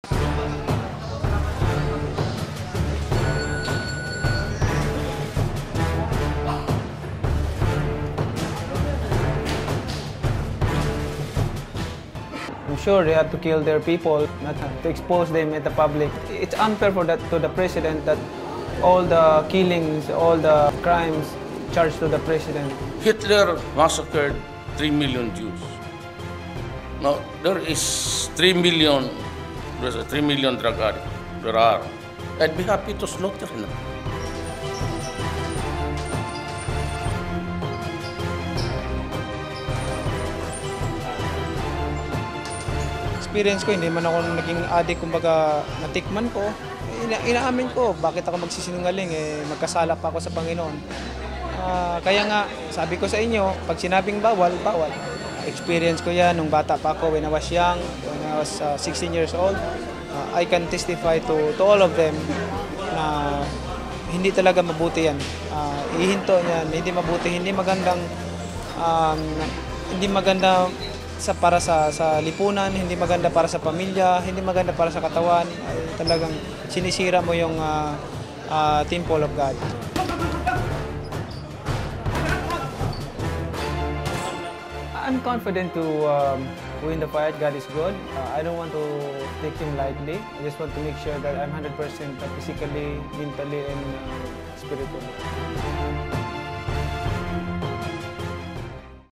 I'm sure they have to kill their people, not to expose them in the public. It's unfair for that to the president that all the killings, all the crimes charged to the president. Hitler massacred 3 million Jews. Now, there is 3 million, there's a 3 million drug addicts. There are. I'd be happy to slaughter them. Experience ko, hindi man ako naging addict, kumbaga natikman ko. Inaamin ko, bakit ako magsisinungaling, magkasala pa ako sa Panginoon. Kaya nga, sabi ko sa inyo, pag sinabing bawal, bawal. Experience ko yan nung bata pa ako, when I was young, when I was 16 years old. I can testify to all of them na hindi talaga mabuti yan. Ihinto niyan, hindi mabuti, hindi magandang para sa lipunan, hindi maganda para sa pamilya, hindi maganda para sa katawan. Ay, talagang sinisira mo yung temple of God. I'm confident to win the fight. God is good. I don't want to take him lightly. I just want to make sure that I'm 100% physically, mentally, and spiritually.